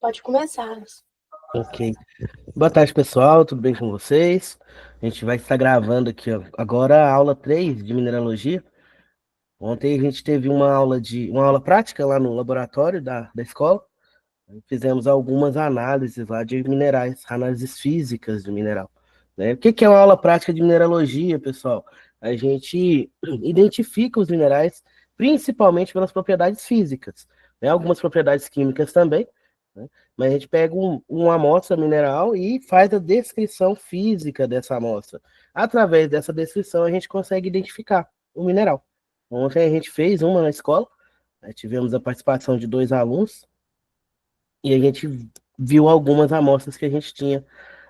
Pode começar. Ok. Boa tarde, pessoal. Tudo bem com vocês? A gente vai estar gravando aqui ó, agora a aula 3 de mineralogia. Ontem a gente teve uma aula prática lá no laboratório da escola. Fizemos algumas análises lá de minerais, análises físicas de mineral, né? O que que é uma aula prática de mineralogia, pessoal? A gente identifica os minerais principalmente pelas propriedades físicas, né? Algumas propriedades químicas também, né? Mas a gente pega uma amostra mineral e faz a descrição física dessa amostra. Através dessa descrição, a gente consegue identificar o mineral. Ontem a gente fez uma na escola, né? Tivemos a participação de 2 alunos, e a gente viu algumas amostras que a gente tinha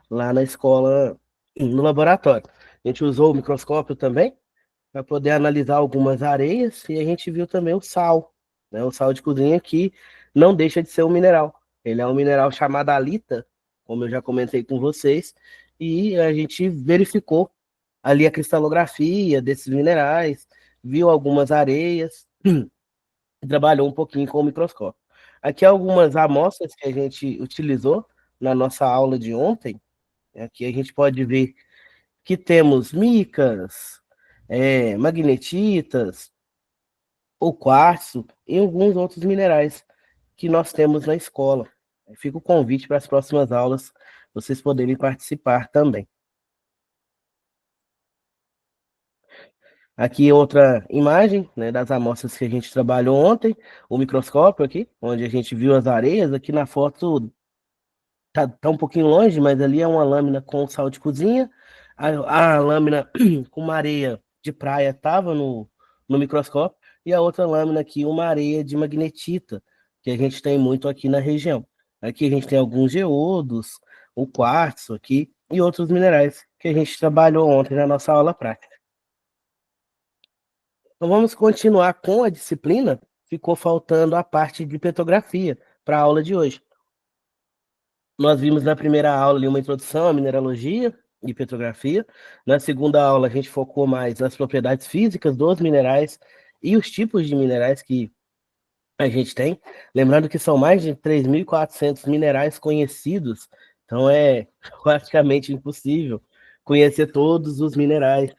lá na escola, no laboratório. A gente usou o microscópio também para poder analisar algumas areias e a gente viu também o sal, né? O sal de cozinha que não deixa de ser um mineral. Ele é um mineral chamado halita, como eu já comentei com vocês, e a gente verificou ali a cristalografia desses minerais, viu algumas areias, trabalhou um pouquinho com o microscópio. Aqui algumas amostras que a gente utilizou na nossa aula de ontem. Aqui a gente pode ver que temos micas, magnetitas, o quartzo e alguns outros minerais que nós temos na escola. Fica o convite para as próximas aulas vocês poderem participar também. Aqui outra imagem, né, das amostras que a gente trabalhou ontem, o microscópio aqui, onde a gente viu as areias. Aqui na foto tá um pouquinho longe, mas ali é uma lâmina com sal de cozinha. A lâmina com uma areia de praia estava no microscópio, e a outra lâmina aqui, uma areia de magnetita, que a gente tem muito aqui na região. Aqui a gente tem alguns geodos, o quartzo aqui e outros minerais que a gente trabalhou ontem na nossa aula prática. Então vamos continuar com a disciplina. Ficou faltando a parte de petrografia para a aula de hoje. Nós vimos na primeira aula ali uma introdução à mineralogia e petrografia. Na segunda aula, a gente focou mais nas propriedades físicas dos minerais e os tipos de minerais que a gente tem. Lembrando que são mais de 3.400 minerais conhecidos, então é praticamente impossível conhecer todos os minerais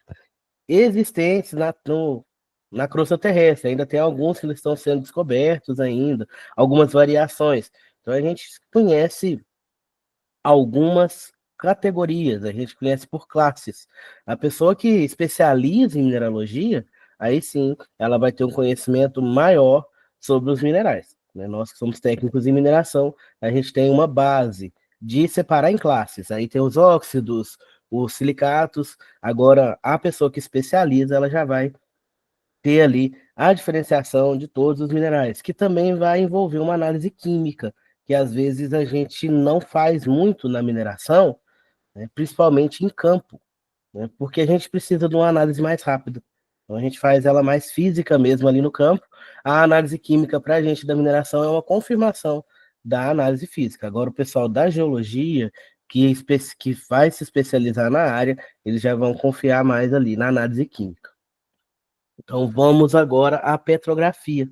existentes na crosta terrestre. Ainda tem alguns que estão sendo descobertos ainda, algumas variações. Então a gente conhece algumas categorias, a gente conhece por classes. A pessoa que especializa em mineralogia, aí sim, ela vai ter um conhecimento maior sobre os minerais, né? Nós que somos técnicos em mineração, a gente tem uma base de separar em classes. Aí tem os óxidos, os silicatos. Agora, a pessoa que especializa, ela já vai ter ali a diferenciação de todos os minerais, que também vai envolver uma análise química, que às vezes a gente não faz muito na mineração, né, principalmente em campo, né, porque a gente precisa de uma análise mais rápida. Então a gente faz ela mais física mesmo ali no campo. A análise química para a gente da mineração é uma confirmação da análise física. Agora o pessoal da geologia, que vai se especializar na área, eles já vão confiar mais ali na análise química. Então vamos agora à petrografia.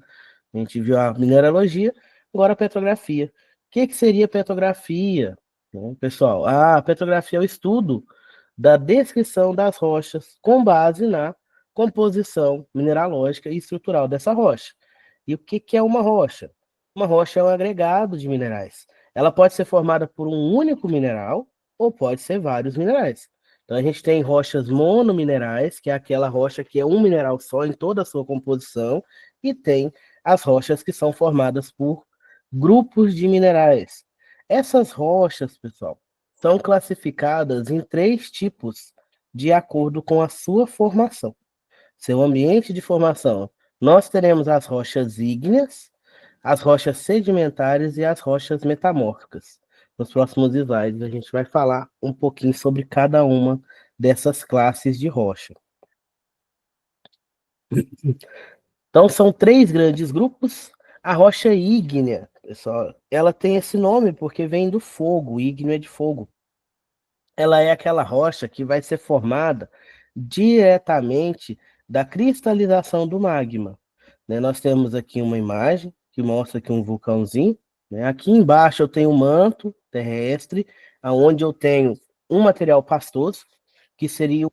A gente viu a mineralogia, agora a petrografia. O que seria petrografia? Bom, pessoal, a petrografia é o estudo da descrição das rochas com base na composição mineralógica e estrutural dessa rocha. E o que é uma rocha? Uma rocha é um agregado de minerais. Ela pode ser formada por um único mineral ou pode ser vários minerais. Então a gente tem rochas monominerais, que é aquela rocha que é um mineral só em toda a sua composição, e tem as rochas que são formadas por grupos de minerais. Essas rochas, pessoal, são classificadas em 3 tipos de acordo com a sua formação, seu ambiente de formação. Nós teremos as rochas ígneas, as rochas sedimentares e as rochas metamórficas. Nos próximos slides, a gente vai falar um pouquinho sobre cada uma dessas classes de rocha. Então, são 3 grandes grupos. A rocha ígnea, pessoal, ela tem esse nome porque vem do fogo, ígneo é de fogo. Ela é aquela rocha que vai ser formada diretamente da cristalização do magma, né? Nós temos aqui uma imagem que mostra aqui um vulcãozinho, né? Aqui embaixo eu tenho um manto terrestre, aonde eu tenho um material pastoso, que seria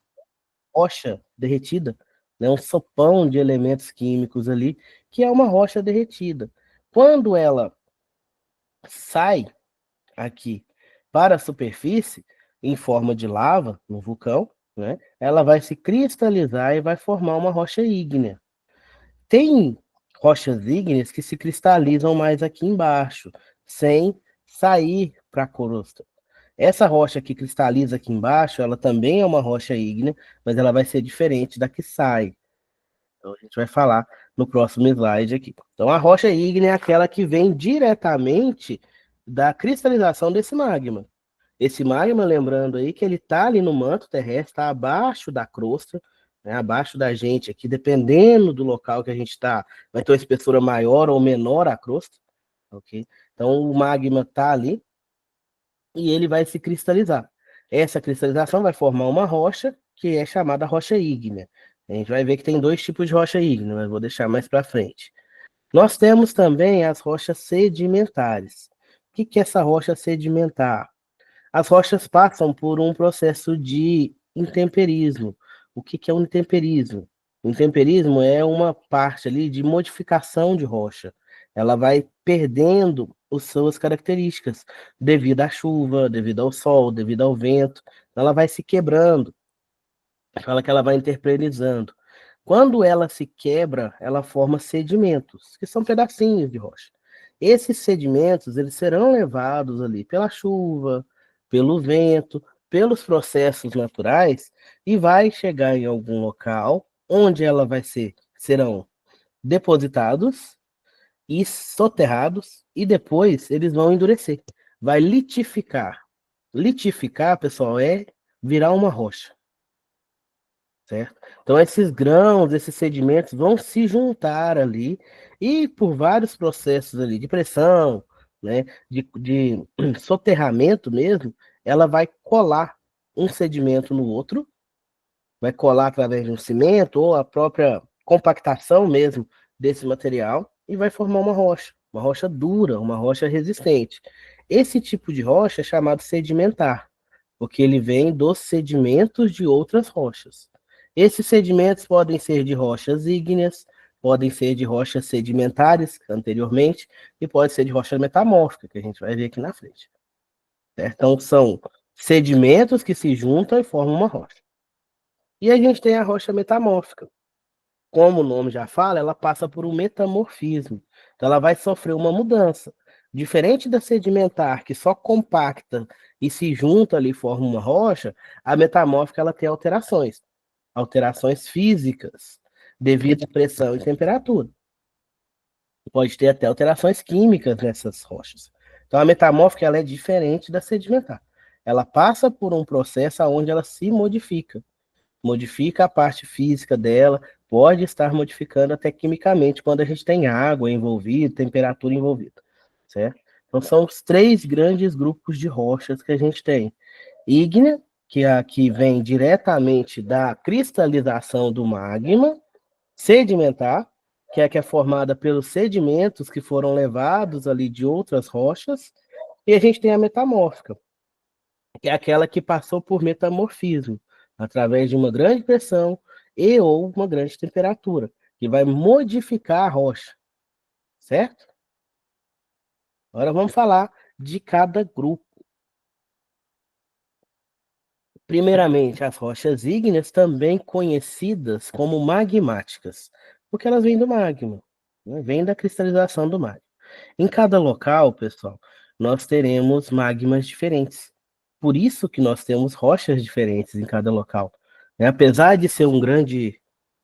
rocha derretida, né? Um sopão de elementos químicos ali, que é uma rocha derretida. Quando ela sai aqui para a superfície, em forma de lava, no vulcão, né? Ela vai se cristalizar e vai formar uma rocha ígnea. Tem rochas ígneas que se cristalizam mais aqui embaixo, sem sair para a crosta. Essa rocha que cristaliza aqui embaixo, ela também é uma rocha ígnea, mas ela vai ser diferente da que sai. Então a gente vai falar no próximo slide aqui. Então a rocha ígnea é aquela que vem diretamente da cristalização desse magma. Esse magma, lembrando aí que ele está ali no manto terrestre, está abaixo da crosta, né, abaixo da gente aqui, dependendo do local que a gente está, vai ter uma espessura maior ou menor a crosta, ok? Então o magma está ali e ele vai se cristalizar. Essa cristalização vai formar uma rocha que é chamada rocha ígnea. A gente vai ver que tem dois tipos de rocha ígnea, mas vou deixar mais para frente. Nós temos também as rochas sedimentares. O que é essa rocha sedimentar? As rochas passam por um processo de intemperismo. O que é o intemperismo? O intemperismo é uma parte ali de modificação de rocha. Ela vai perdendo as suas características devido à chuva, devido ao sol, devido ao vento. Ela vai se quebrando. Fala que ela vai interperizando. Quando ela se quebra, ela forma sedimentos, que são pedacinhos de rocha. Esses sedimentos, eles serão levados ali pela chuva, pelo vento, pelos processos naturais e vai chegar em algum local onde ela vai ser, serão depositados e soterrados e depois eles vão endurecer. Vai litificar. Litificar, pessoal, é virar uma rocha, certo? Então, esses grãos, esses sedimentos vão se juntar ali e por vários processos ali de pressão, né, de soterramento mesmo, ela vai colar um sedimento no outro, vai colar através de um cimento ou a própria compactação mesmo desse material e vai formar uma rocha dura, uma rocha resistente. Esse tipo de rocha é chamado sedimentar, porque ele vem dos sedimentos de outras rochas. Esses sedimentos podem ser de rochas ígneas, podem ser de rochas sedimentares, anteriormente, e pode ser de rocha metamórfica, que a gente vai ver aqui na frente. Certo? Então, são sedimentos que se juntam e formam uma rocha. E a gente tem a rocha metamórfica. Como o nome já fala, ela passa por um metamorfismo. Então, ela vai sofrer uma mudança. Diferente da sedimentar, que só compacta e se junta ali e forma uma rocha, a metamórfica ela tem alterações. Alterações físicas, devido à pressão e temperatura. Pode ter até alterações químicas nessas rochas. Então, a metamórfica ela é diferente da sedimentar. Ela passa por um processo onde ela se modifica. Modifica a parte física dela, pode estar modificando até quimicamente quando a gente tem água envolvida, temperatura envolvida, certo? Então são os três grandes grupos de rochas que a gente tem. Ígnea, que é a que vem diretamente da cristalização do magma, sedimentar, que é formada pelos sedimentos que foram levados ali de outras rochas, e a gente tem a metamórfica, que é aquela que passou por metamorfismo, através de uma grande pressão e ou uma grande temperatura, que vai modificar a rocha, certo? Agora vamos falar de cada grupo. Primeiramente, as rochas ígneas, também conhecidas como magmáticas, porque elas vêm do magma, né? Vêm da cristalização do magma. Em cada local, pessoal, nós teremos magmas diferentes. Por isso que nós temos rochas diferentes em cada local, né? Apesar de ser um grande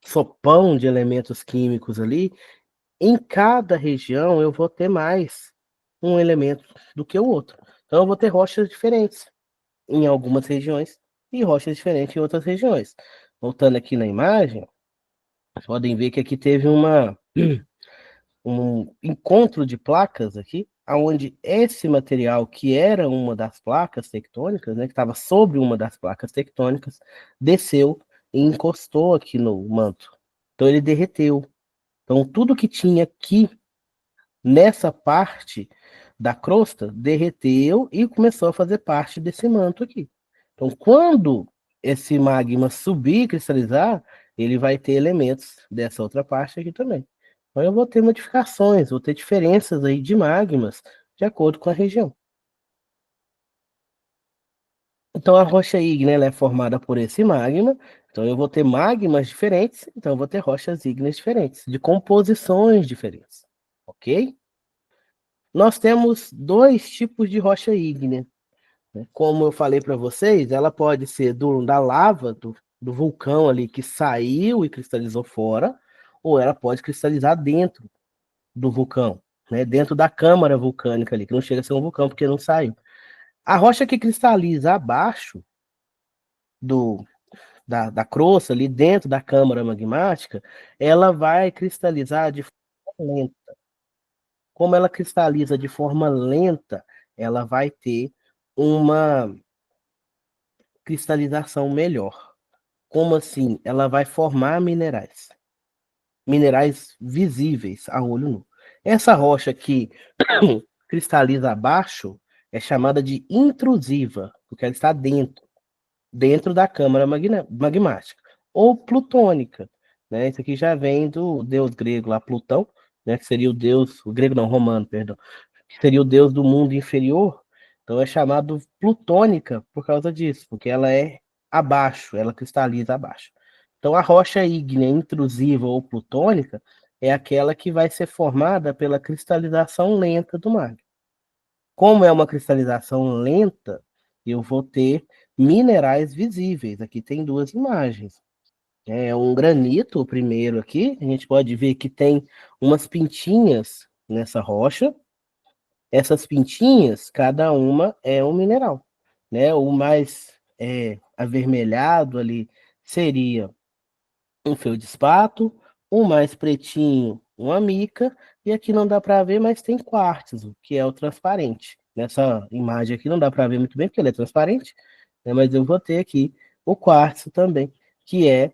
sopão de elementos químicos ali, em cada região eu vou ter mais um elemento do que o outro. Então eu vou ter rochas diferentes em algumas regiões e rochas diferentes em outras regiões. Voltando aqui na imagem, vocês podem ver que aqui teve um encontro de placas aqui, aonde esse material que era uma das placas tectônicas, né, que estava sobre uma das placas tectônicas, desceu e encostou aqui no manto. Então ele derreteu. Então tudo que tinha aqui nessa parte da crosta derreteu e começou a fazer parte desse manto aqui. Então, quando esse magma subir e cristalizar, ele vai ter elementos dessa outra parte aqui também. Então, eu vou ter modificações, vou ter diferenças aí de magmas de acordo com a região. Então, a rocha ígnea ela é formada por esse magma. Então, eu vou ter magmas diferentes. Então, eu vou ter rochas ígneas diferentes, de composições diferentes. Ok? Nós temos dois tipos de rocha ígnea, né? Como eu falei para vocês, ela pode ser da lava, do vulcão ali que saiu e cristalizou fora, ou ela pode cristalizar dentro do vulcão, né? Dentro da câmara vulcânica ali, que não chega a ser um vulcão porque não saiu. A rocha que cristaliza abaixo do, da crosta, ali dentro da câmara magmática, ela vai cristalizar de forma lenta. Como ela cristaliza de forma lenta, ela vai ter uma cristalização melhor. Como assim? Ela vai formar minerais. Minerais visíveis a olho nu. Essa rocha que cristaliza abaixo é chamada de intrusiva, porque ela está dentro da câmara magmática. Ou plutônica, né? Isso aqui já vem do deus grego lá, Plutão, né? Que seria o deus, o grego não, romano, perdão, que seria o deus do mundo inferior. Então é chamado plutônica por causa disso, porque ela é abaixo, ela cristaliza abaixo. Então a rocha ígnea intrusiva ou plutônica é aquela que vai ser formada pela cristalização lenta do magma. Como é uma cristalização lenta, eu vou ter minerais visíveis. Aqui tem duas imagens. É um granito, o primeiro aqui, a gente pode ver que tem umas pintinhas nessa rocha. Essas pintinhas, cada uma é um mineral, né? O mais avermelhado ali seria um feldspato, o mais pretinho, uma mica, e aqui não dá para ver, mas tem quartzo, que é o transparente. Nessa imagem aqui não dá para ver muito bem, porque ele é transparente, né? Mas eu vou ter aqui o quartzo também, que é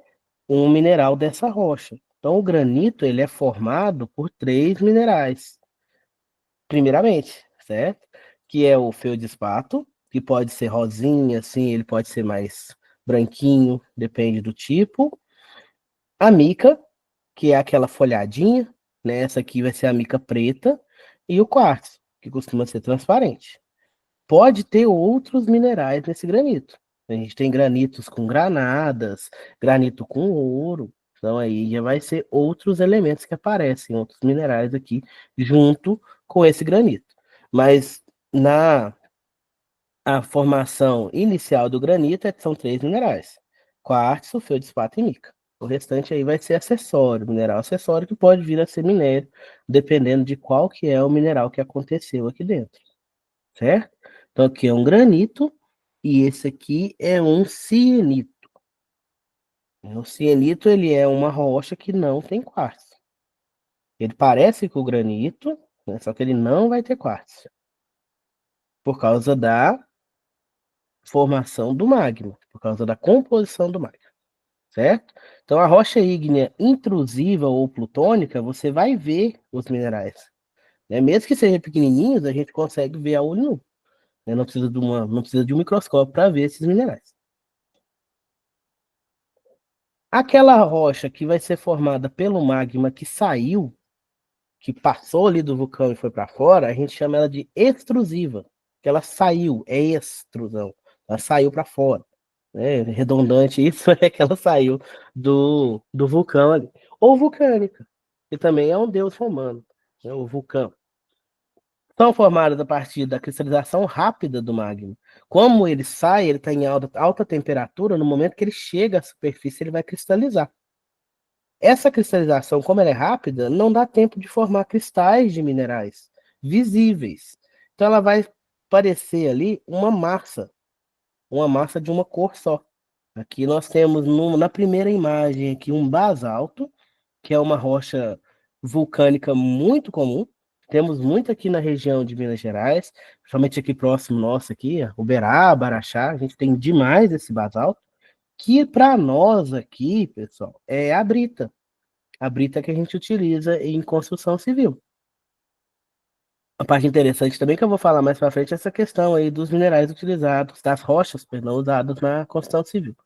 um mineral dessa rocha. Então, o granito ele é formado por três minerais, primeiramente, certo? Que é o feldspato, que pode ser rosinha, assim, ele pode ser mais branquinho, depende do tipo. A mica, que é aquela folhadinha, né? Essa aqui vai ser a mica preta. E o quartzo, que costuma ser transparente. Pode ter outros minerais nesse granito. A gente tem granitos com granadas, granito com ouro. Então aí já vai ser outros elementos que aparecem, outros minerais aqui junto com esse granito. Mas na a formação inicial do granito são três minerais: quartzo, feldspato e mica. O restante aí vai ser acessório, mineral acessório que pode vir a ser minério, dependendo de qual que é o mineral que aconteceu aqui dentro, certo? Então aqui é um granito e esse aqui é um cienito. O cienito ele é uma rocha que não tem quartzo. Ele parece com o granito, né, só que ele não vai ter quartzo, por causa da formação do magma, por causa da composição do magma, certo? Então a rocha ígnea intrusiva ou plutônica, você vai ver os minerais, né? Mesmo que sejam pequenininhos, a gente consegue ver a olho nu, né? Não precisa de um microscópio para ver esses minerais. Aquela rocha que vai ser formada pelo magma que saiu, que passou ali do vulcão e foi para fora, a gente chama ela de extrusiva, que ela saiu, é extrusão, ela saiu para fora, né? Redundante isso, é que ela saiu do vulcão ali. Ou vulcânica, que também é um deus romano, né? O vulcão. São formadas a partir da cristalização rápida do magma. Como ele sai, ele está em alta temperatura, no momento que ele chega à superfície, ele vai cristalizar. Essa cristalização, como ela é rápida, não dá tempo de formar cristais de minerais visíveis. Então ela vai parecer ali uma massa de uma cor só. Aqui nós temos na primeira imagem aqui um basalto, que é uma rocha vulcânica muito comum. Temos muito aqui na região de Minas Gerais, principalmente aqui próximo nosso aqui, Uberaba, Araxá, a gente tem demais esse basalto, que para nós aqui, pessoal, é a brita. A brita que a gente utiliza em construção civil. A parte interessante também que eu vou falar mais para frente é essa questão aí dos minerais utilizados, das rochas, perdão, usadas na construção civil.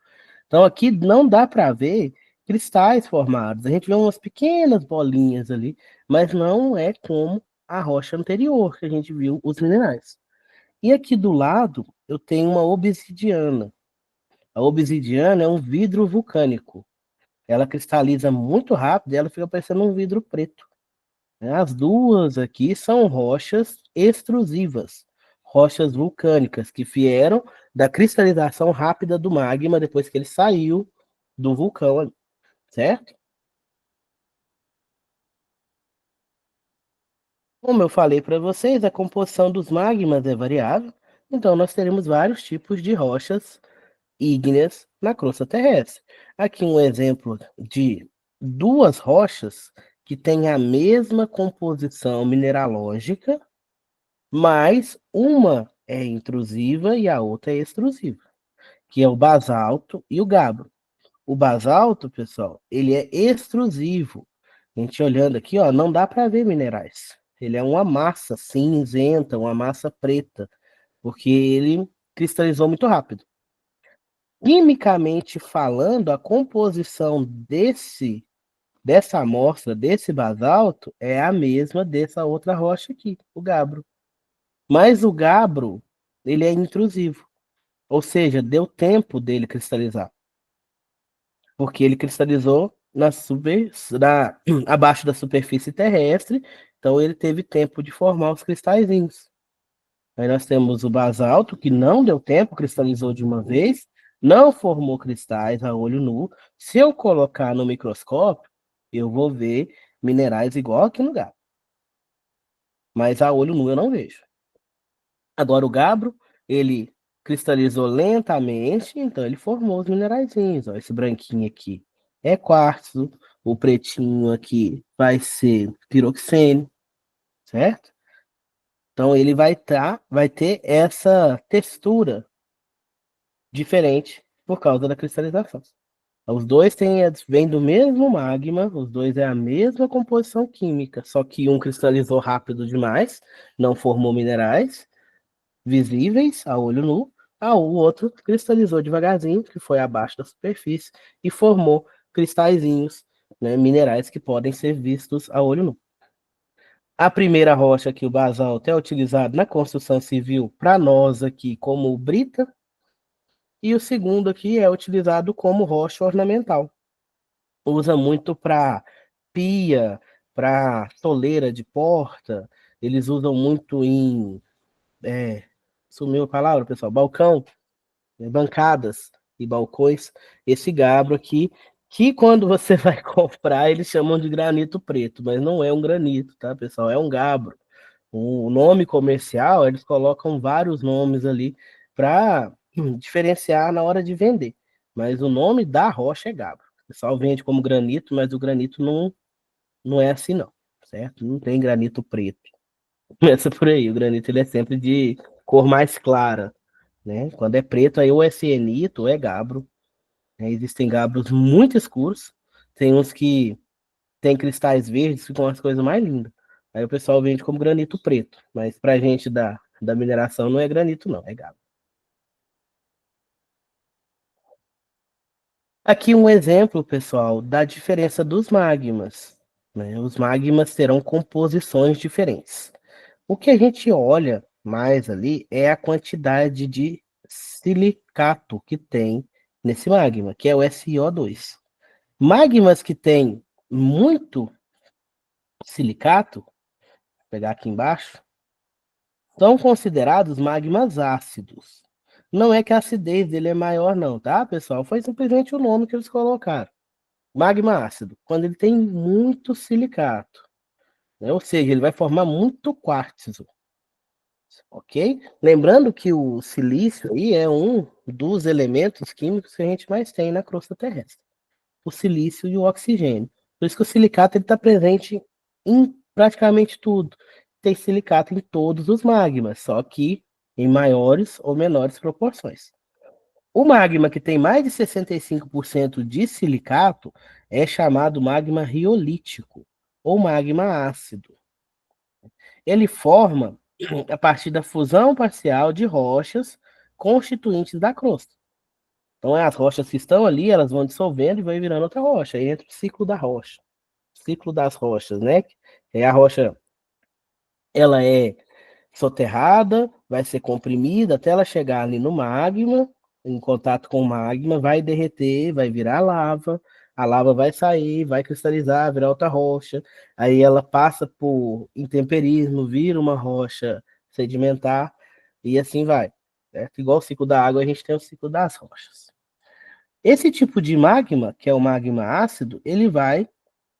Então aqui não dá para ver cristais formados. A gente vê umas pequenas bolinhas ali, mas não é como a rocha anterior que a gente viu os minerais. E aqui do lado eu tenho uma obsidiana. A obsidiana é um vidro vulcânico. Ela cristaliza muito rápido e ela fica parecendo um vidro preto. As duas aqui são rochas extrusivas, rochas vulcânicas que vieram da cristalização rápida do magma depois que ele saiu do vulcão, certo? Como eu falei para vocês, a composição dos magmas é variável, então nós teremos vários tipos de rochas ígneas na crosta terrestre. Aqui um exemplo de duas rochas que têm a mesma composição mineralógica, mas uma é intrusiva e a outra é extrusiva, que é o basalto e o gabbro. O basalto, pessoal, ele é extrusivo. A gente olhando aqui, ó, não dá para ver minerais. Ele é uma massa cinzenta, uma massa preta, porque ele cristalizou muito rápido. Quimicamente falando, a composição dessa amostra, desse basalto, é a mesma dessa outra rocha aqui, o gabbro. Mas o gabbro, ele é intrusivo, ou seja, deu tempo dele cristalizar, porque ele cristalizou abaixo da superfície terrestre, então ele teve tempo de formar os cristalzinhos. Aí nós temos o basalto, que não deu tempo, cristalizou de uma vez, não formou cristais a olho nu. Se eu colocar no microscópio, eu vou ver minerais igual aqui no gabbro, mas a olho nu eu não vejo. Agora o gabbro, ele cristalizou lentamente, então ele formou os mineraizinhos. Ó, esse branquinho aqui é quartzo, o pretinho aqui vai ser piroxene, certo? Então ele vai ter essa textura diferente por causa da cristalização. Os dois vêm do mesmo magma, os dois é a mesma composição química, só que um cristalizou rápido demais, não formou minerais visíveis a olho nu, o outro cristalizou devagarzinho, que foi abaixo da superfície, e formou cristalzinhos, né, minerais que podem ser vistos a olho nu. A primeira rocha aqui, o basalto, é utilizado na construção civil para nós aqui como brita, e o segundo aqui é utilizado como rocha ornamental. Usa muito para pia, para soleira de porta, eles usam muito em. Sumiu a palavra, pessoal, balcão, bancadas e balcões, esse gabbro aqui, que quando você vai comprar, eles chamam de granito preto, mas não é um granito, tá, pessoal? É um gabbro. O nome comercial, eles colocam vários nomes ali para diferenciar na hora de vender. Mas o nome da rocha é gabbro. O pessoal vende como granito, mas o granito não é assim, não, certo? Não tem granito preto. Começa por aí. O granito ele é sempre de cor mais clara, né? Quando é preto, aí ou é sienito ou é gabbro, né? Existem gabbros muito escuros, tem uns que tem cristais verdes, ficam as coisas mais lindas. Aí o pessoal vende como granito preto, mas pra gente da mineração não é granito, não, é gabbro. Aqui um exemplo, pessoal, da diferença dos magmas, né? Os magmas terão composições diferentes. O que a gente olha mais ali é a quantidade de silicato que tem nesse magma, que é o SiO2. Magmas que têm muito silicato, vou pegar aqui embaixo, são considerados magmas ácidos. Não é que a acidez dele é maior, não, tá, pessoal? Foi simplesmente o nome que eles colocaram. Magma ácido, quando ele tem muito silicato, né? Ou seja, ele vai formar muito quartzo. Ok? Lembrando que o silício aí é um dos elementos químicos que a gente mais tem na crosta terrestre. O silício e o oxigênio. Por isso que o silicato está presente em praticamente tudo. Tem silicato em todos os magmas, só que em maiores ou menores proporções. O magma que tem mais de 65% de silicato é chamado magma riolítico ou magma ácido. Ele forma a partir da fusão parcial de rochas constituintes da crosta. Então, as rochas que estão ali, elas vão dissolvendo e vão virando outra rocha. Aí entra o ciclo da rocha, ciclo das rochas, né? É a rocha, ela é soterrada, vai ser comprimida até ela chegar ali no magma, em contato com o magma, vai derreter, vai virar lava, a lava vai sair, vai cristalizar, virar outra rocha, aí ela passa por intemperismo, vira uma rocha sedimentar, e assim vai. Certo? Igual o ciclo da água, a gente tem o ciclo das rochas. Esse tipo de magma, que é o magma ácido, ele vai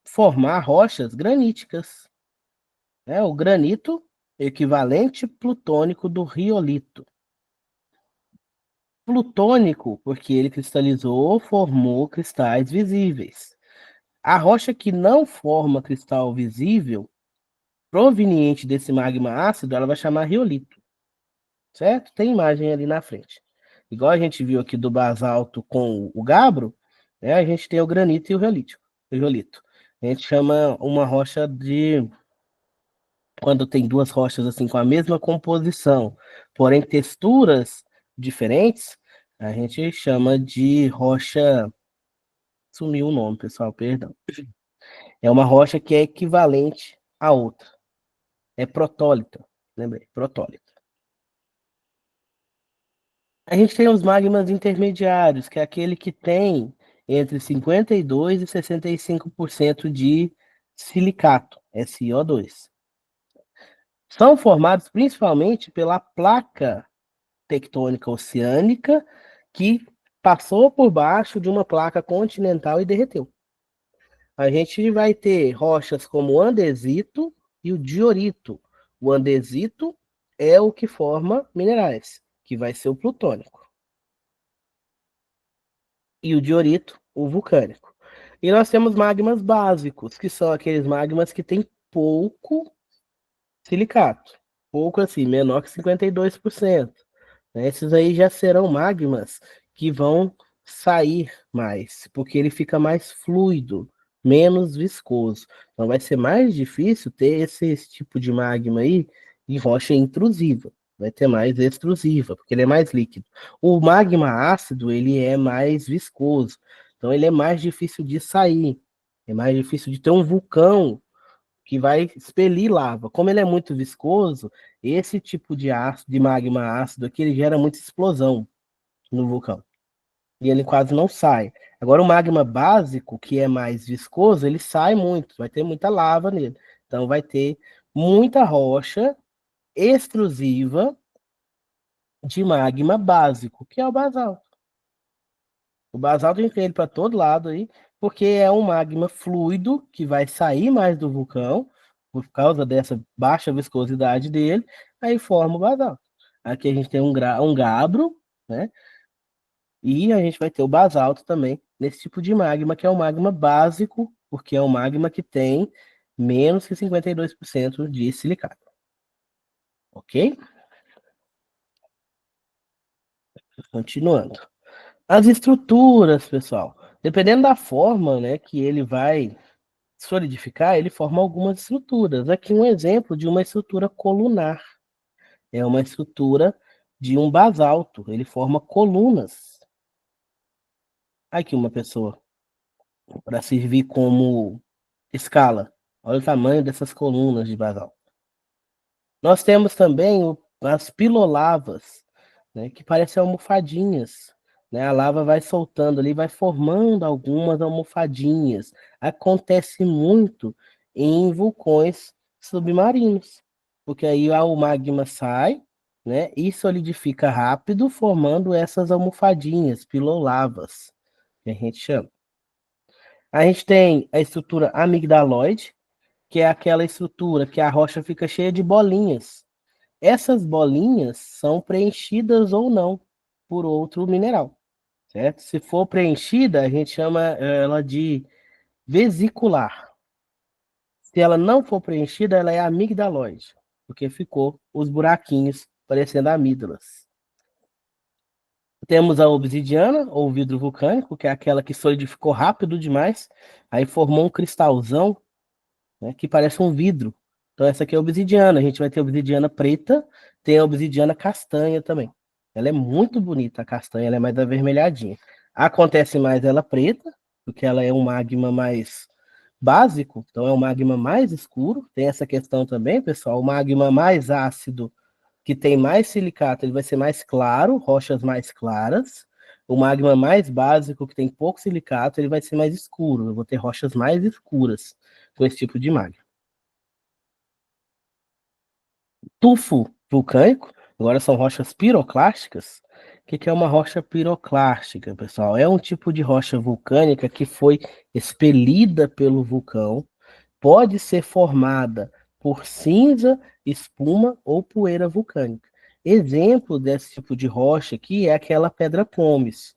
formar rochas graníticas, né? O granito, equivalente plutônico do riolito. Plutônico, porque ele cristalizou, formou cristais visíveis. A rocha que não forma cristal visível, proveniente desse magma ácido, ela vai chamar riolito, certo? Tem imagem ali na frente. Igual a gente viu aqui do basalto com o gabbro, né? A gente tem o granito e o riolito. A gente chama uma rocha de quando tem duas rochas assim com a mesma composição, porém texturas diferentes, a gente chama de rocha. Sumiu o nome, pessoal, perdão. É uma rocha que é equivalente à outra. É protólita. Lembrei, protólita. A gente tem os magmas intermediários, que é aquele que tem entre 52% e 65% de silicato, SiO2. São formados principalmente pela placa tectônica oceânica que passou por baixo de uma placa continental e derreteu. A gente vai ter rochas como o andesito e o diorito. O andesito é o que forma minerais, que vai ser o plutônico. E o diorito, o vulcânico. E nós temos magmas básicos, que são aqueles magmas que têm pouco silicato. Pouco assim, menor que 52%. Né? Esses aí já serão magmas que vão sair mais, porque ele fica mais fluido, menos viscoso. Então vai ser mais difícil ter esse tipo de magma aí em rocha intrusiva. Vai ter mais extrusiva, porque ele é mais líquido. O magma ácido, ele é mais viscoso. Então ele é mais difícil de sair. É mais difícil de ter um vulcão que vai expelir lava. Como ele é muito viscoso, esse tipo de ácido, de magma ácido aqui, ele gera muita explosão no vulcão. E ele quase não sai. Agora, o magma básico, que é mais viscoso, ele sai muito, vai ter muita lava nele. Então, vai ter muita rocha extrusiva de magma básico, que é o basalto. O basalto a gente tem ele para todo lado aí, porque é um magma fluido que vai sair mais do vulcão, por causa dessa baixa viscosidade dele, aí forma o basalto. Aqui a gente tem um gabbro, né? E a gente vai ter o basalto também, nesse tipo de magma, que é o magma básico, porque é um magma que tem menos que 52% de silicato. Ok? Continuando. As estruturas, pessoal. Dependendo da forma, né, que ele vai solidificar, ele forma algumas estruturas. Aqui um exemplo de uma estrutura colunar. É uma estrutura de um basalto. Ele forma colunas. Aqui uma pessoa para servir como escala. Olha o tamanho dessas colunas de basalto. Nós temos também as pilolavas, né, que parecem almofadinhas. Né? A lava vai soltando ali, vai formando algumas almofadinhas. Acontece muito em vulcões submarinos, porque aí o magma sai, né, e solidifica rápido, formando essas almofadinhas, pilolavas, que a gente chama. A gente tem a estrutura amigdaloide, que é aquela estrutura que a rocha fica cheia de bolinhas. Essas bolinhas são preenchidas ou não por outro mineral, certo? Se for preenchida, a gente chama ela de vesicular. Se ela não for preenchida, ela é amigdaloide, porque ficou os buraquinhos parecendo amígdalas. Temos a obsidiana, ou vidro vulcânico, que é aquela que solidificou rápido demais, aí formou um cristalzão, né, que parece um vidro. Então essa aqui é a obsidiana. A gente vai ter a obsidiana preta, tem a obsidiana castanha também. Ela é muito bonita, a castanha, ela é mais avermelhadinha. Acontece mais ela preta, porque ela é um magma mais básico, então é um magma mais escuro. Tem essa questão também, pessoal. O magma mais ácido, que tem mais silicato, ele vai ser mais claro, rochas mais claras. O magma mais básico, que tem pouco silicato, ele vai ser mais escuro. Eu vou ter rochas mais escuras com esse tipo de magma. Tufo vulcânico, agora são rochas piroclásticas. O que que é uma rocha piroclástica, pessoal? É um tipo de rocha vulcânica que foi expelida pelo vulcão, pode ser formada por cinza, espuma ou poeira vulcânica. Exemplo desse tipo de rocha aqui é aquela pedra pómez.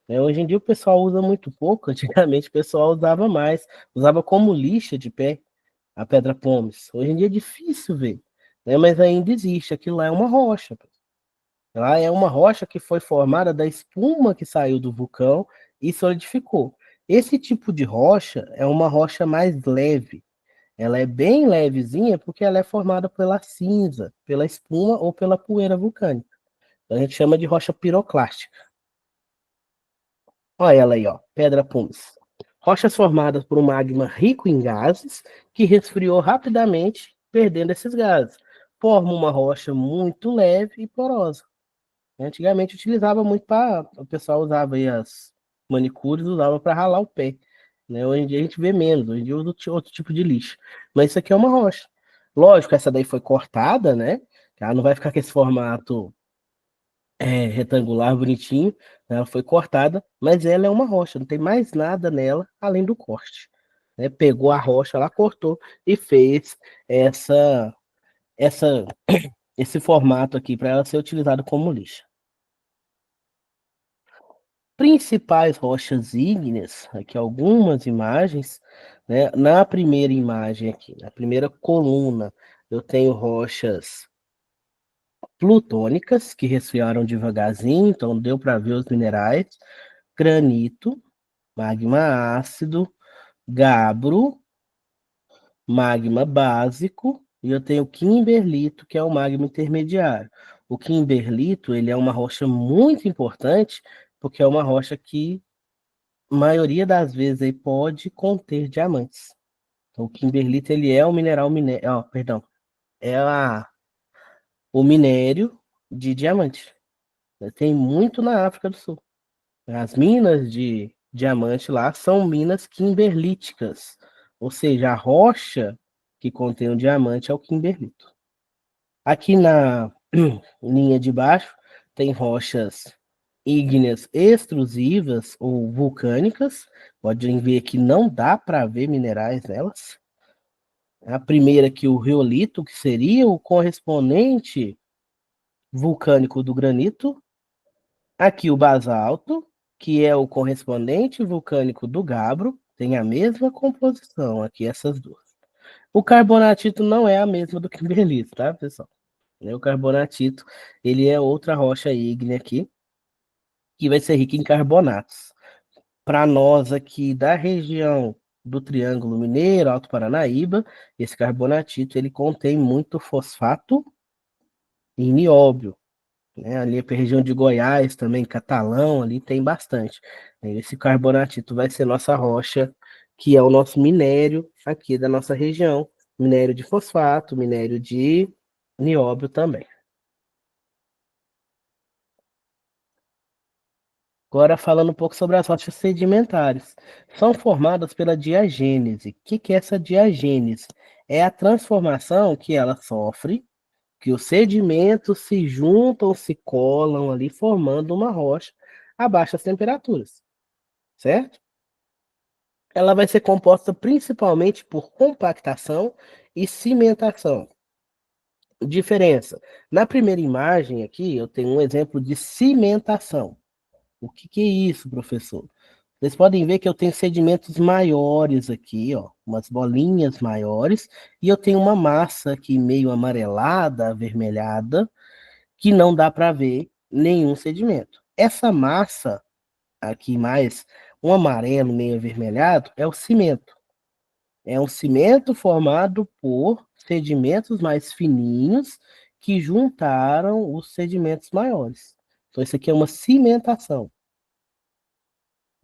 Hoje em dia o pessoal usa muito pouco, antigamente o pessoal usava mais, usava como lixa de pé a pedra pómez. Hoje em dia é difícil ver, né? Mas ainda existe. Aquilo lá é uma rocha. Lá é uma rocha que foi formada da espuma que saiu do vulcão e solidificou. Esse tipo de rocha é uma rocha mais leve. Ela é bem levezinha porque ela é formada pela cinza, pela espuma ou pela poeira vulcânica. Então, a gente chama de rocha piroclástica. Olha ela aí, ó, pedra pumice. Rochas formadas por um magma rico em gases que resfriou rapidamente, perdendo esses gases. Forma uma rocha muito leve e porosa. Antigamente utilizava muito para. O pessoal usava aí as manicures, usava para ralar o pé. Né? Hoje em dia a gente vê menos, hoje em dia usa outro tipo de lixo. Mas isso aqui é uma rocha. Lógico, essa daí foi cortada, né? Ela não vai ficar com esse formato retangular, bonitinho, né? Ela foi cortada, mas ela é uma rocha, não tem mais nada nela além do corte. Né? Pegou a rocha lá, cortou e fez essa, essa, esse formato aqui para ela ser utilizada como lixa. Principais rochas ígneas, aqui algumas imagens, né? Na primeira imagem aqui, na primeira coluna, eu tenho rochas plutônicas que resfriaram devagarzinho, então deu para ver os minerais, granito, magma ácido, gabbro, magma básico, e eu tenho kimberlito, que é o magma intermediário. O kimberlito, ele é uma rocha muito importante, porque é uma rocha que, a maioria das vezes, aí, pode conter diamantes. Então, o kimberlito, ele é o mineral, perdão, é o minério de diamante. Tem muito na África do Sul. As minas de diamante lá são minas kimberlíticas, ou seja, a rocha que contém o diamante é o kimberlito. Aqui na linha de baixo tem rochas ígneas extrusivas ou vulcânicas. Podem ver que não dá para ver minerais nelas. A primeira aqui, o riolito, que seria o correspondente vulcânico do granito. Aqui o basalto, que é o correspondente vulcânico do gabbro, tem a mesma composição aqui, essas duas. O carbonatito não é a mesma do kimberlito, tá, pessoal? O carbonatito, ele é outra rocha ígnea aqui, que vai ser rica em carbonatos. Para nós aqui da região do Triângulo Mineiro, Alto Paranaíba, esse carbonatito, ele contém muito fosfato e nióbio. Né? Ali a região de Goiás também, Catalão, ali tem bastante. Esse carbonatito vai ser nossa rocha, que é o nosso minério aqui da nossa região. Minério de fosfato, minério de nióbio também. Agora falando um pouco sobre as rochas sedimentares. São formadas pela diagênese. O que é essa diagênese? É a transformação que ela sofre, que os sedimentos se juntam, se colam ali, formando uma rocha a baixas temperaturas, certo? Ela vai ser composta principalmente por compactação e cimentação. Diferença. Na primeira imagem aqui, eu tenho um exemplo de cimentação. O que é isso, professor? Vocês podem ver que eu tenho sedimentos maiores aqui, ó, umas bolinhas maiores, e eu tenho uma massa aqui meio amarelada, avermelhada, que não dá para ver nenhum sedimento. Essa massa aqui mais um amarelo meio avermelhado é o cimento. É um cimento formado por sedimentos mais fininhos que juntaram os sedimentos maiores. Então, isso aqui é uma cimentação.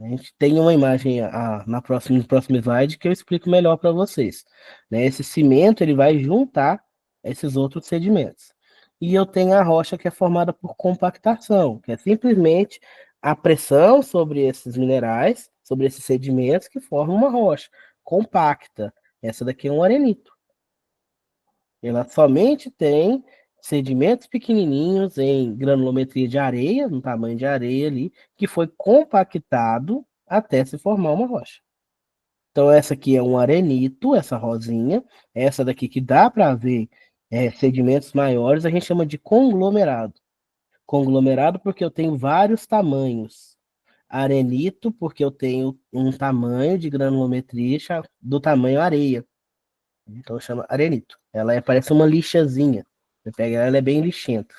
A gente tem uma imagem no próximo slide que eu explico melhor para vocês. Né? Esse cimento ele vai juntar esses outros sedimentos. E eu tenho a rocha que é formada por compactação, que é simplesmente a pressão sobre esses minerais, sobre esses sedimentos que formam uma rocha compacta. Essa daqui é um arenito. Ela somente tem sedimentos pequenininhos em granulometria de areia, no tamanho de areia ali, que foi compactado até se formar uma rocha. Então, essa aqui é um arenito, essa rosinha. Essa daqui que dá para ver sedimentos maiores, a gente chama de conglomerado. Conglomerado porque eu tenho vários tamanhos. Arenito, porque eu tenho um tamanho de granulometria do tamanho areia. Então chama arenito. Parece uma lixazinha. Você pega ela, é bem lixenta.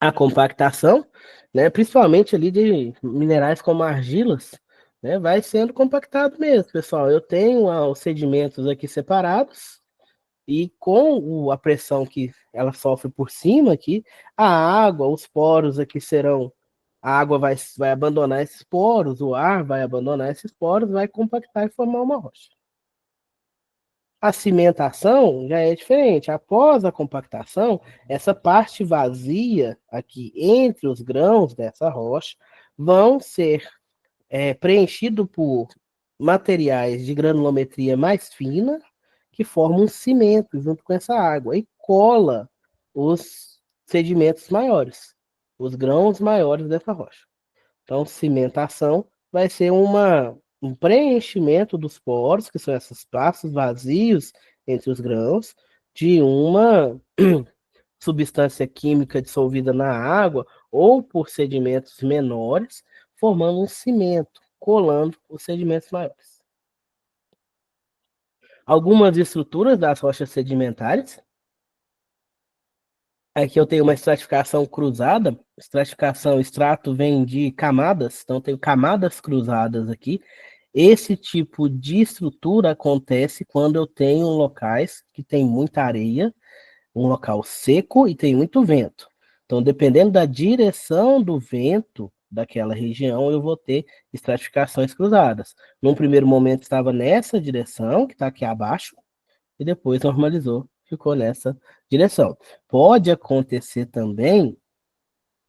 A compactação, né, principalmente ali de minerais como argilas, né, vai sendo compactado mesmo, pessoal. Eu tenho os sedimentos aqui separados e com a pressão que ela sofre por cima aqui, a água, os poros aqui serão. A água vai abandonar esses poros, o ar vai abandonar esses poros, vai compactar e formar uma rocha. A cimentação já é diferente. Após a compactação, essa parte vazia aqui entre os grãos dessa rocha vão ser preenchidos por materiais de granulometria mais fina que formam um cimento junto com essa água e cola os sedimentos maiores, os grãos maiores dessa rocha. Então, cimentação vai ser um preenchimento dos poros, que são esses espaços vazios entre os grãos, de uma substância química dissolvida na água ou por sedimentos menores, formando um cimento, colando os sedimentos maiores. Algumas estruturas das rochas sedimentares. Aqui eu tenho uma estratificação cruzada. Estratificação, extrato vem de camadas, então eu tenho camadas cruzadas aqui. Esse tipo de estrutura acontece quando eu tenho locais que tem muita areia, um local seco e tem muito vento. Então, dependendo da direção do vento daquela região, eu vou ter estratificações cruzadas. Num primeiro momento estava nessa direção, que está aqui abaixo, e depois normalizou, ficou nessa direção. Pode acontecer também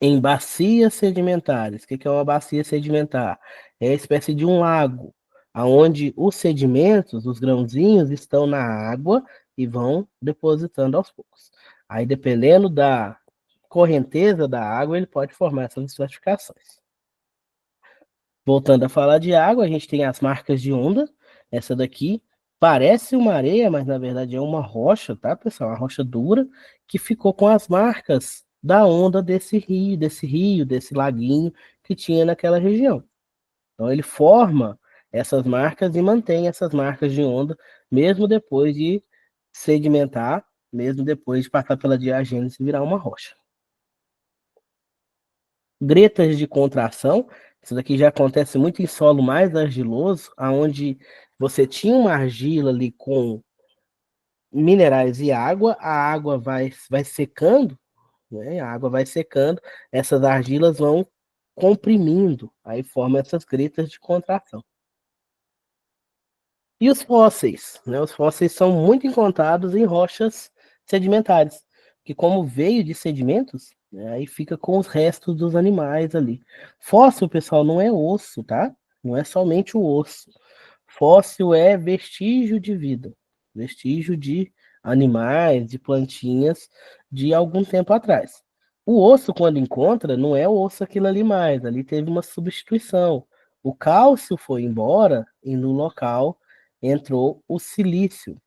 em bacias sedimentares. O que é uma bacia sedimentar? É a espécie de um lago, onde os sedimentos, os grãozinhos, estão na água e vão depositando aos poucos. Aí, dependendo da correnteza da água, ele pode formar essas estratificações. Voltando a falar de água, a gente tem as marcas de onda. Essa daqui parece uma areia, mas na verdade é uma rocha, tá, pessoal? Uma rocha dura que ficou com as marcas da onda desse laguinho que tinha naquela região. Então ele forma essas marcas e mantém essas marcas de onda, mesmo depois de sedimentar, mesmo depois de passar pela diagênese e virar uma rocha. Gretas de contração, isso daqui já acontece muito em solo mais argiloso, aonde você tinha uma argila ali com minerais e água, a água vai secando, né? A água vai secando, essas argilas vão comprimindo, aí forma essas gretas de contração. E os fósseis, né? Os fósseis são muito encontrados em rochas sedimentares, que como veio de sedimentos, né, aí fica com os restos dos animais ali. Fóssil, pessoal, não é osso, tá? Não é somente o osso. Fóssil é vestígio de vida, vestígio de animais, de plantinhas de algum tempo atrás. O osso, quando encontra, não é o osso aquilo ali mais, ali teve uma substituição. O cálcio foi embora e no local entrou o silício.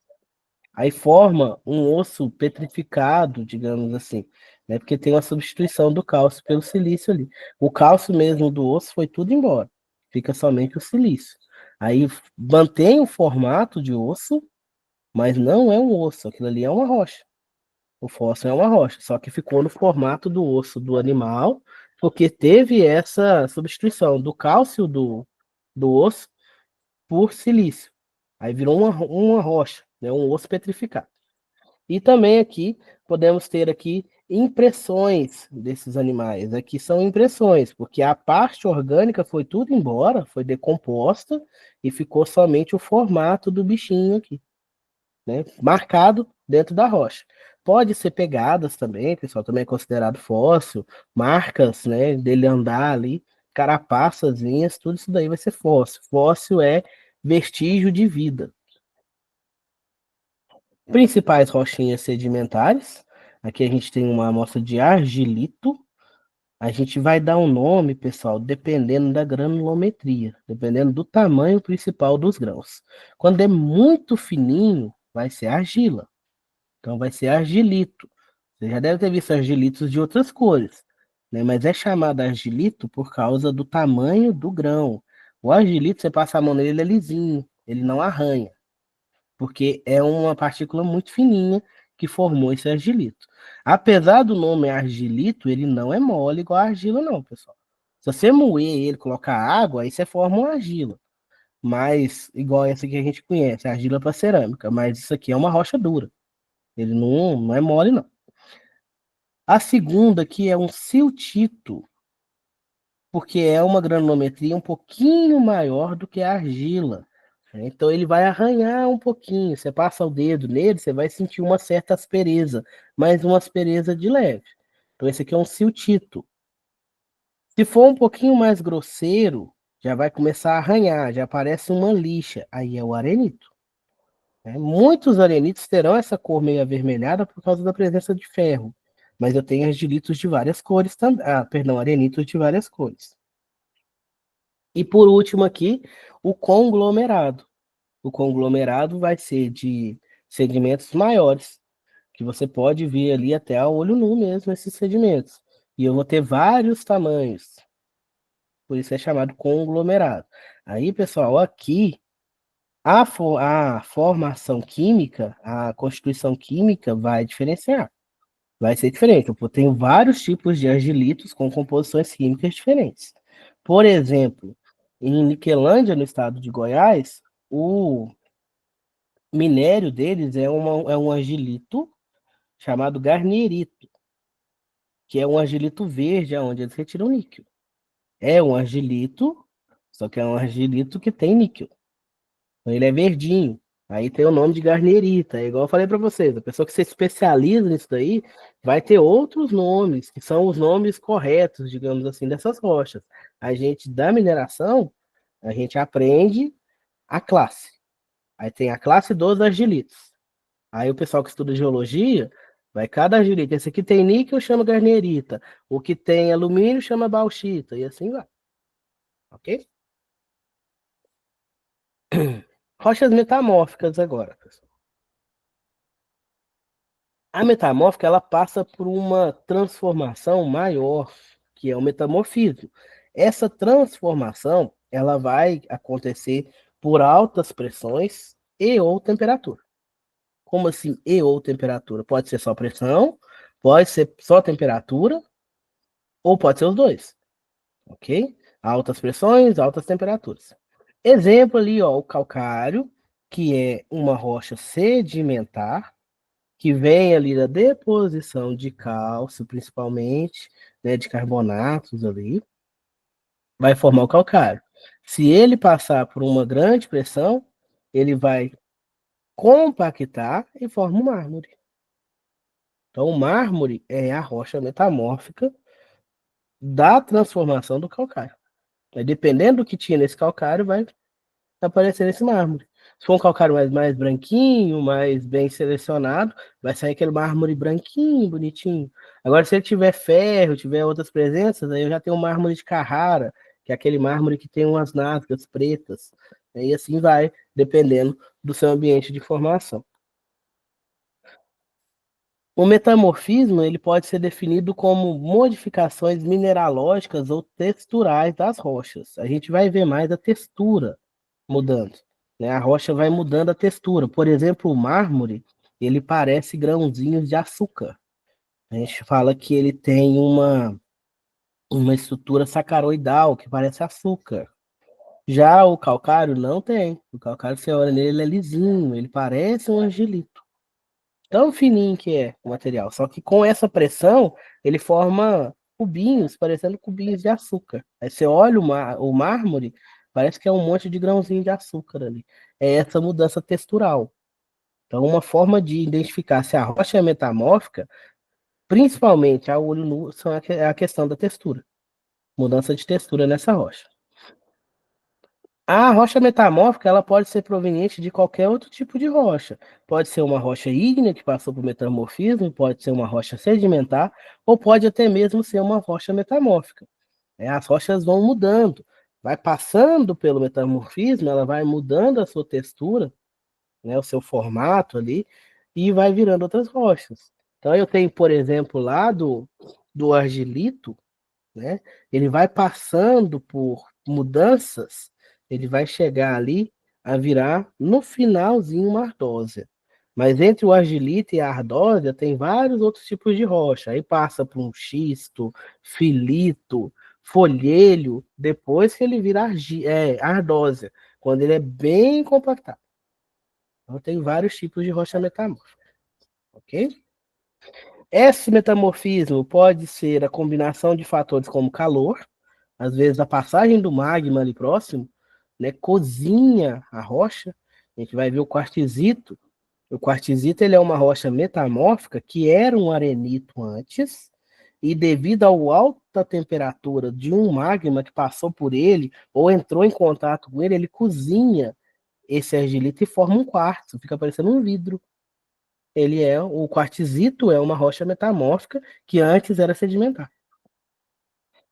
Aí forma um osso petrificado, digamos assim, né? Porque tem uma substituição do cálcio pelo silício ali. O cálcio mesmo do osso foi tudo embora. Fica somente o silício. Aí mantém o formato de osso, mas não é um osso, aquilo ali é uma rocha. O fóssil é uma rocha, só que ficou no formato do osso do animal, porque teve essa substituição do cálcio do osso por silício. Aí virou uma rocha, né, um osso petrificado. E também aqui podemos ter aqui impressões desses animais. Aqui são impressões, porque a parte orgânica foi tudo embora, foi decomposta e ficou somente o formato do bichinho aqui, né, marcado dentro da rocha. Pode ser pegadas também, pessoal, também é considerado fóssil, marcas, né, dele andar ali, carapaçazinhas, tudo isso daí vai ser fóssil. Fóssil é vestígio de vida. Principais rochinhas sedimentares. Aqui a gente tem uma amostra de argilito. A gente vai dar um nome, pessoal, dependendo da granulometria, dependendo do tamanho principal dos grãos. Quando é muito fininho, vai ser argila. Então vai ser argilito. Você já deve ter visto argilitos de outras cores, né? Mas é chamado argilito por causa do tamanho do grão. O argilito, você passa a mão nele, ele é lisinho, ele não arranha, porque é uma partícula muito fininha que formou esse argilito. Apesar do nome argilito, ele não é mole igual a argila, não, pessoal. Se você moer ele, colocar água, aí você forma uma argila. Mas, igual essa que a gente conhece, argila para cerâmica. Mas isso aqui é uma rocha dura. Ele não é mole, não. A segunda aqui é um siltito, porque é uma granulometria um pouquinho maior do que a argila. Então ele vai arranhar um pouquinho. Você passa o dedo nele, você vai sentir uma certa aspereza, mas uma aspereza de leve. Então esse aqui é um siltito. Se for um pouquinho mais grosseiro, já vai começar a arranhar, já parece uma lixa. Aí é o arenito, né? Muitos arenitos terão essa cor meio avermelhada por causa da presença de ferro. Mas eu tenho argilitos de várias cores também. Ah, perdão, arenitos de várias cores. E por último aqui, o conglomerado. O conglomerado vai ser de sedimentos maiores, que você pode ver ali até a olho nu mesmo esses sedimentos. E eu vou ter vários tamanhos, por isso é chamado conglomerado. Aí, pessoal, aqui a formação química, a constituição química vai diferenciar. Vai ser diferente. Eu tenho vários tipos de argilitos com composições químicas diferentes. Por exemplo, em Niquelândia, no estado de Goiás, o minério deles é um argilito chamado garnierito, que é um argilito verde, onde eles retiram níquel. É um argilito, só que é um argilito que tem níquel. Então ele é verdinho. Aí tem o nome de garnierita. É igual eu falei para vocês, a pessoa que se especializa nisso daí vai ter outros nomes, que são os nomes corretos, digamos assim, dessas rochas. A gente, da mineração, a gente aprende a classe. Aí tem a classe dos argilitos. Aí o pessoal que estuda geologia, vai cada argilita. Esse aqui tem níquel, chama garnierita. O que tem alumínio, chama bauxita. E assim vai. Ok? Rochas metamórficas agora, pessoal. A metamórfica, ela passa por uma transformação maior, que é o metamorfismo. Essa transformação, ela vai acontecer por altas pressões e ou temperatura. Como assim e ou temperatura? Pode ser só pressão, pode ser só temperatura, ou pode ser os dois, ok? Altas pressões, altas temperaturas. Exemplo ali, ó, o calcário, que é uma rocha sedimentar, que vem ali da deposição de cálcio, principalmente, né, de carbonatos ali, vai formar o calcário. Se ele passar por uma grande pressão, ele vai compactar e forma o mármore. Então, o mármore é a rocha metamórfica da transformação do calcário. Dependendo do que tinha nesse calcário, vai aparecer esse mármore. Se for um calcário mais branquinho, mais bem selecionado, vai sair aquele mármore branquinho, bonitinho. Agora, se ele tiver ferro, tiver outras presenças, aí eu já tenho um mármore de Carrara, que é aquele mármore que tem umas nádegas pretas. E assim vai, dependendo do seu ambiente de formação. O metamorfismo ele pode ser definido como modificações mineralógicas ou texturais das rochas. A gente vai ver mais a textura mudando, né? A rocha vai mudando a textura. Por exemplo, o mármore, ele parece grãozinhos de açúcar. A gente fala que ele tem uma estrutura sacaroidal, que parece açúcar. Já o calcário não tem. O calcário, você olha nele, ele é lisinho, ele parece um angelito. Tão fininho que é o material. Só que com essa pressão, ele forma cubinhos, parecendo cubinhos de açúcar. Aí você olha o mármore, parece que é um monte de grãozinho de açúcar ali. É essa mudança textural. Então, uma forma de identificar se a rocha é metamórfica, principalmente a olho nu, é a questão da textura. Mudança de textura nessa rocha. A rocha metamórfica, ela pode ser proveniente de qualquer outro tipo de rocha. Pode ser uma rocha ígnea que passou por metamorfismo, pode ser uma rocha sedimentar, ou pode até mesmo ser uma rocha metamórfica. As rochas vão mudando, vai passando pelo metamorfismo, ela vai mudando a sua textura, né, o seu formato ali, e vai virando outras rochas. Então eu tenho, por exemplo, lá do argilito, né? Ele vai passando por mudanças, ele vai chegar ali a virar no finalzinho uma ardósia. Mas entre o argilita e a ardósia tem vários outros tipos de rocha. Aí passa por um xisto, filito, folhelho, depois que ele vira ardósia, quando ele é bem compactado. Então tem vários tipos de rocha metamórfica, ok? Esse metamorfismo pode ser a combinação de fatores como calor, às vezes a passagem do magma ali próximo, né, cozinha a rocha. A gente vai ver o quartzito. O quartzito ele é uma rocha metamórfica que era um arenito antes, e devido à alta temperatura de um magma que passou por ele, ou entrou em contato com ele, ele cozinha esse argilito e forma um quartzo, fica parecendo um vidro. O quartzito é uma rocha metamórfica que antes era sedimentar.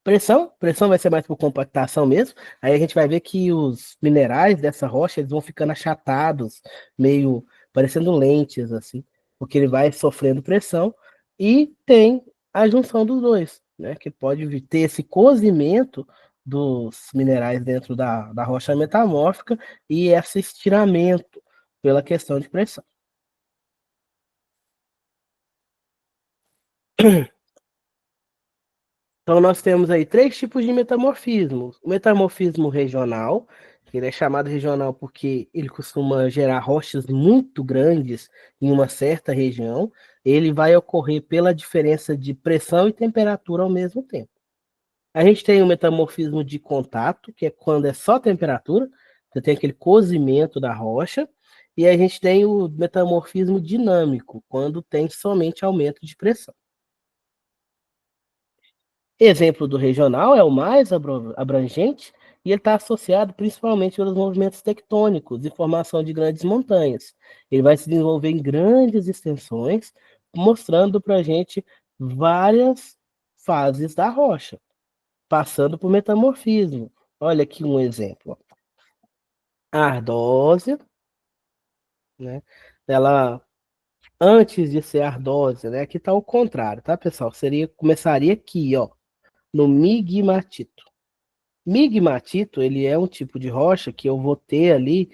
Pressão vai ser mais por compactação mesmo. Aí a gente vai ver que os minerais dessa rocha eles vão ficando achatados, meio parecendo lentes assim, porque ele vai sofrendo pressão e tem a junção dos dois, né? Que pode ter esse cozimento dos minerais dentro da rocha metamórfica e esse estiramento pela questão de pressão. Então, nós temos aí três tipos de metamorfismo. O metamorfismo regional, que ele é chamado regional porque ele costuma gerar rochas muito grandes em uma certa região. Ele vai ocorrer pela diferença de pressão e temperatura ao mesmo tempo. A gente tem o metamorfismo de contato, que é quando é só temperatura, você tem aquele cozimento da rocha. E a gente tem o metamorfismo dinâmico, quando tem somente aumento de pressão. Exemplo do regional é o mais abrangente e ele está associado principalmente pelos movimentos tectônicos e formação de grandes montanhas. Ele vai se desenvolver em grandes extensões, mostrando para a gente várias fases da rocha, passando por metamorfismo. Olha aqui um exemplo. A ardósia, né? Ela, antes de ser ardósia, né? Aqui está o contrário, tá, pessoal? Começaria aqui, ó, no migmatito. Migmatito, ele é um tipo de rocha que eu vou ter ali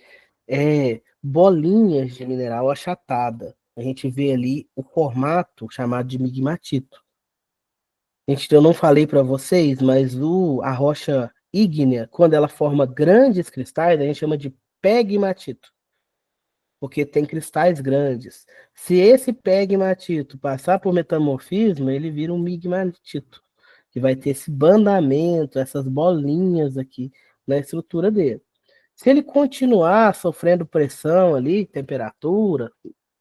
bolinhas de mineral achatada. A gente vê ali o formato chamado de migmatito. Gente, eu não falei para vocês, mas a rocha ígnea, quando ela forma grandes cristais, a gente chama de pegmatito, porque tem cristais grandes. Se esse pegmatito passar por metamorfismo, ele vira um migmatito, que vai ter esse bandamento, essas bolinhas aqui na estrutura dele. Se ele continuar sofrendo pressão ali, temperatura,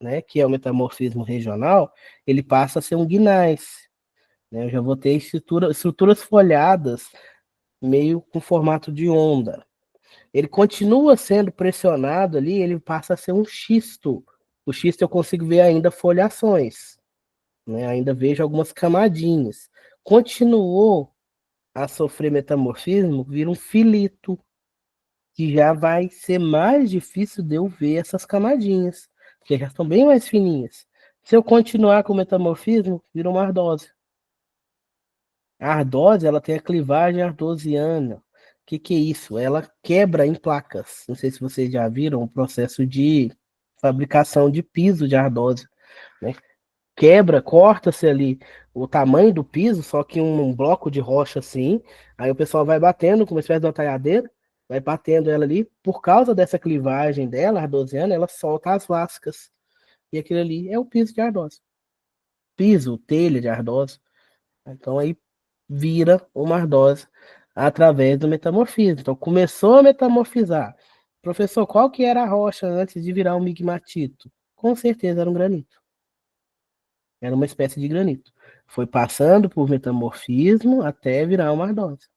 né, que é o metamorfismo regional, ele passa a ser um gneiss, né? Eu já vou ter estruturas folhadas, meio com formato de onda. Ele continua sendo pressionado ali, ele passa a ser um xisto. O xisto eu consigo ver ainda folhações, né? Ainda vejo algumas camadinhas. Continuou a sofrer metamorfismo, vira um filito, que já vai ser mais difícil de eu ver essas camadinhas, porque já estão bem mais fininhas. Se eu continuar com o metamorfismo, vira uma ardósia. A ardose, ela tem a clivagem ardosiana. O que é isso? Ela quebra em placas. Não sei se vocês já viram o processo de fabricação de piso de ardose, né? Quebra, corta-se ali o tamanho do piso, só que um bloco de rocha assim. Aí o pessoal vai batendo com uma espécie de uma talhadeira vai batendo ela ali, por causa dessa clivagem dela, ardosiana, ela solta as lascas. E aquilo ali é o piso de ardósia. Piso, telha de ardósia. Então aí vira uma ardósia através do metamorfismo. Então começou a metamorfizar. Professor, qual que era a rocha antes de virar um migmatito? Com certeza era um granito. Era uma espécie de granito. Foi passando por metamorfismo até virar uma ardósia.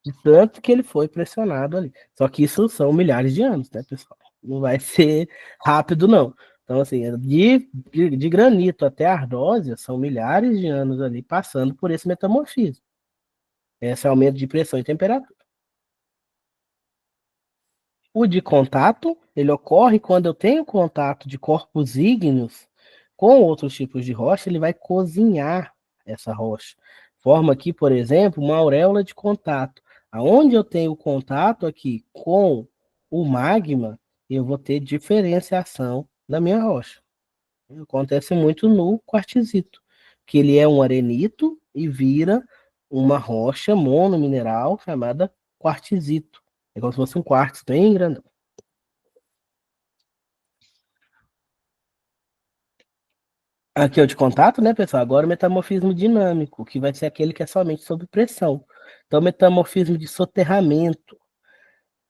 De tanto que ele foi pressionado ali. Só que isso são milhares de anos, né, pessoal? Não vai ser rápido, não. Então, assim, de granito até ardósia, são milhares de anos ali passando por esse metamorfismo. Esse aumento de pressão e temperatura. O de contato, ele ocorre quando eu tenho contato de corpos ígneos com outros tipos de rocha, ele vai cozinhar essa rocha. Forma aqui, por exemplo, uma auréola de contato. Aonde eu tenho contato aqui com o magma, eu vou ter diferenciação da minha rocha. Acontece muito no quartzito, que ele é um arenito e vira uma rocha monomineral chamada quartzito. É como se fosse um quartzo bem grande. Aqui é o de contato, né, pessoal? Agora o metamorfismo dinâmico, que vai ser aquele que é somente sob pressão. Então, metamorfismo de soterramento,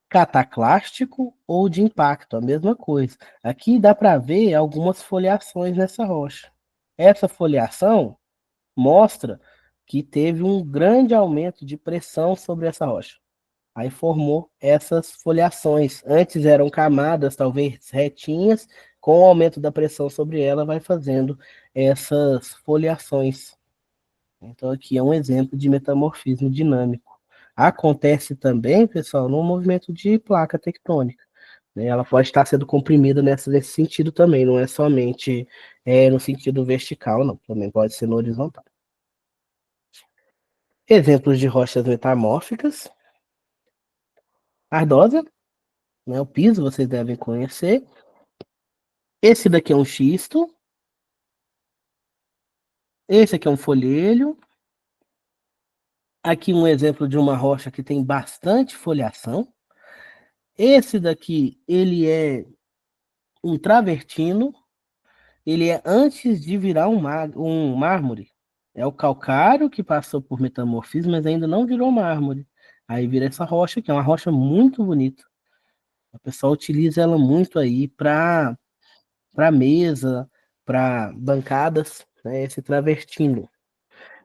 cataclástico ou de impacto, a mesma coisa. Aqui dá para ver algumas foliações nessa rocha. Essa foliação mostra que teve um grande aumento de pressão sobre essa rocha. Aí formou essas foliações. Antes eram camadas, talvez retinhas, com o aumento da pressão sobre ela, vai fazendo essas foliações. Então, aqui é um exemplo de metamorfismo dinâmico. Acontece também, pessoal, no movimento de placa tectônica. Né? Ela pode estar sendo comprimida nesse sentido também, não é somente no sentido vertical, não. Também pode ser no horizontal. Exemplos de rochas metamórficas. Ardósia, né? O piso vocês devem conhecer. Esse daqui é um xisto. Esse aqui é um folhelho. Aqui um exemplo de uma rocha que tem bastante folhação. Esse daqui, ele é um travertino. Ele é antes de virar um mármore. É o calcário que passou por metamorfismo, mas ainda não virou mármore. Aí vira essa rocha, que é uma rocha muito bonita. O pessoal utiliza ela muito aí para mesa, para bancadas, né, esse travertino.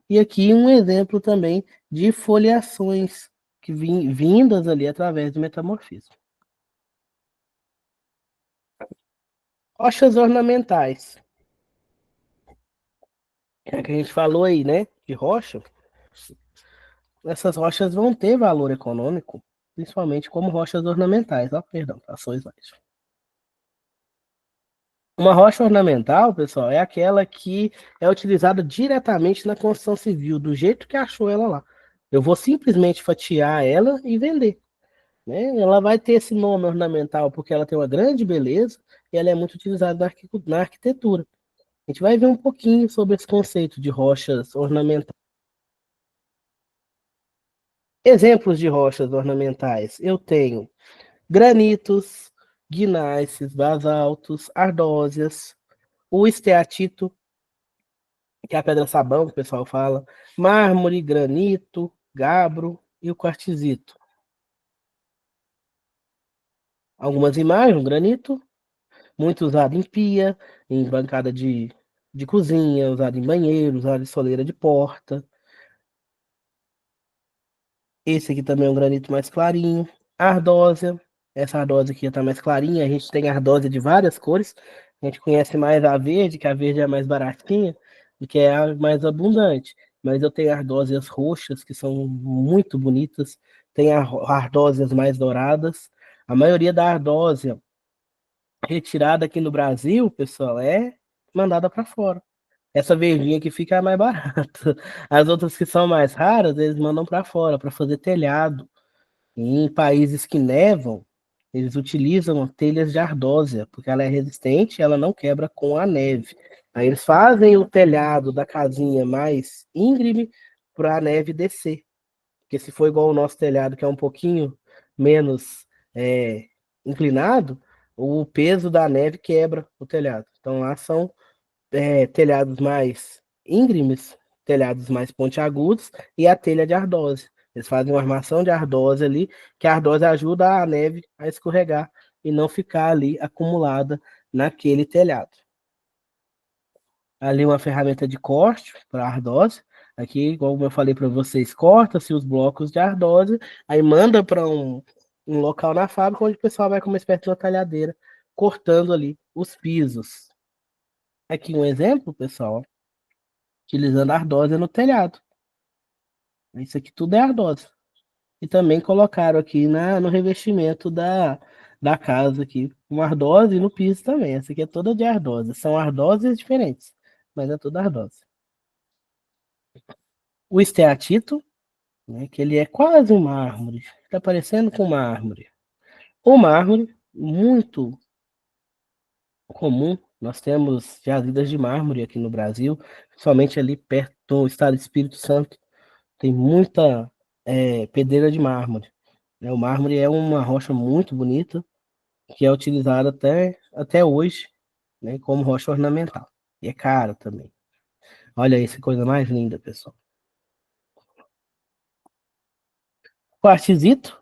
E aqui um exemplo também de foliações que vindas ali através do metamorfismo. Rochas ornamentais. É que a gente falou aí, né, de rocha. Essas rochas vão ter valor econômico, principalmente como rochas ornamentais. Ó, perdão, passou o slide. Uma rocha ornamental, pessoal, é aquela que é utilizada diretamente na construção civil, do jeito que achou ela lá. Eu vou simplesmente fatiar ela e vender. Né? Ela vai ter esse nome ornamental porque ela tem uma grande beleza e ela é muito utilizada na arquitetura. A gente vai ver um pouquinho sobre esse conceito de rochas ornamentais. Exemplos de rochas ornamentais. Eu tenho granitos, gnáceos, basaltos, ardósias, o esteatito, que é a pedra-sabão que o pessoal fala, mármore, granito, gabro e o quartzito. Algumas imagens, o granito, muito usado em pia, em bancada de cozinha, usado em banheiro, usado em soleira de porta. Esse aqui também é um granito mais clarinho. A ardósia, essa ardósia aqui está mais clarinha. A gente tem ardósia de várias cores. A gente conhece mais a verde, que a verde é mais baratinha, e que é a mais abundante. Mas eu tenho ardósias roxas, que são muito bonitas. Tem ardósias mais douradas. A maioria da ardósia retirada aqui no Brasil, pessoal, é mandada para fora. Essa verdinha que fica é a mais barata. As outras que são mais raras, eles mandam para fora para fazer telhado. Em países que nevam, eles utilizam telhas de ardósia, porque ela é resistente, ela não quebra com a neve. Aí eles fazem o telhado da casinha mais íngreme para a neve descer. Porque se for igual o nosso telhado, que é um pouquinho menos inclinado, o peso da neve quebra o telhado. Então lá são telhados mais íngremes, telhados mais pontiagudos e a telha de ardose. Eles fazem uma armação de ardose ali, que a ardose ajuda a neve a escorregar e não ficar ali acumulada naquele telhado. Ali uma ferramenta de corte para ardose. Aqui, como eu falei para vocês, corta-se os blocos de ardose, aí manda para um local na fábrica onde o pessoal vai com uma espécie de uma talhadeira, cortando ali os pisos. Aqui um exemplo, pessoal, utilizando ardose no telhado. Isso aqui tudo é ardose. E também colocaram aqui no revestimento da casa aqui, uma ardose no piso também. Essa aqui é toda de ardose. São ardoses diferentes, mas é toda ardose. O esteatito, né, que ele é quase um mármore, está parecendo com mármore. O mármore, muito comum, nós temos jazidas de mármore aqui no Brasil, somente ali perto do estado do Espírito Santo, tem muita pedreira de mármore. Né? O mármore é uma rocha muito bonita, que é utilizada até hoje, né, como rocha ornamental. E é caro também. Olha aí, que coisa mais linda, pessoal. Quartzito.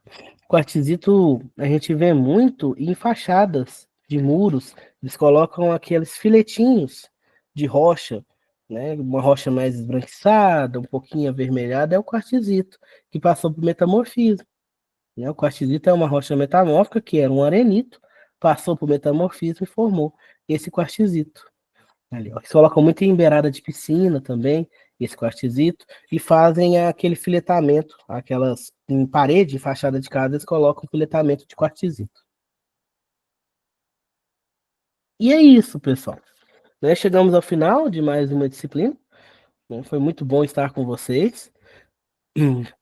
Quartzito a gente vê muito em fachadas de muros. Eles colocam aqueles filetinhos de rocha, né? Uma rocha mais esbranquiçada, um pouquinho avermelhada, é o quartzito, que passou por metamorfismo. Né? O quartzito é uma rocha metamórfica, que era um arenito, passou por metamorfismo e formou esse quartzito. Ali, ó. Eles colocam muito em beirada de piscina também, esse quartzito, e fazem aquele filetamento, aquelas em parede, fachada de casa, eles colocam filetamento de quartzito. E é isso, pessoal. Né? Chegamos ao final de mais uma disciplina. Né? Foi muito bom estar com vocês,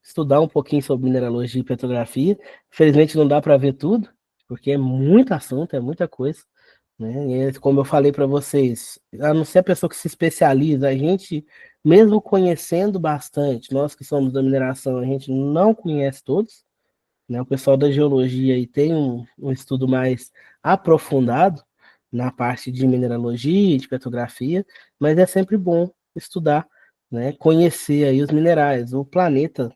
estudar um pouquinho sobre mineralogia e petrografia. Infelizmente não dá para ver tudo, porque é muito assunto, é muita coisa. Né? E como eu falei para vocês, a não ser a pessoa que se especializa, a gente, mesmo conhecendo bastante, nós que somos da mineração, a gente não conhece todos, né? O pessoal da geologia aí tem um estudo mais aprofundado na parte de mineralogia, de petrografia, mas é sempre bom estudar, né? Conhecer aí os minerais. O planeta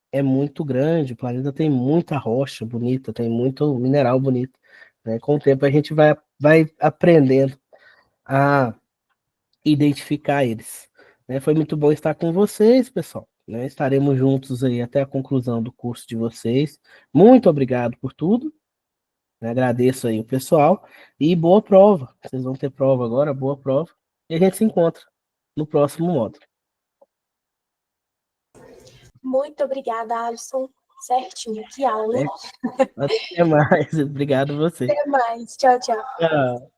é muito grande, o planeta tem muita rocha bonita, tem muito mineral bonito. Né? Com o tempo a gente vai aprendendo a identificar eles. Né? Foi muito bom estar com vocês, pessoal. Né? Estaremos juntos aí até a conclusão do curso de vocês. Muito obrigado por tudo. Né? Agradeço aí o pessoal e boa prova. Vocês vão ter prova agora, boa prova. E a gente se encontra no próximo módulo. Muito obrigada, Alisson. Certinho, que aula, hein? Até mais. Obrigado a você. Até mais. Tchau, tchau. Tchau.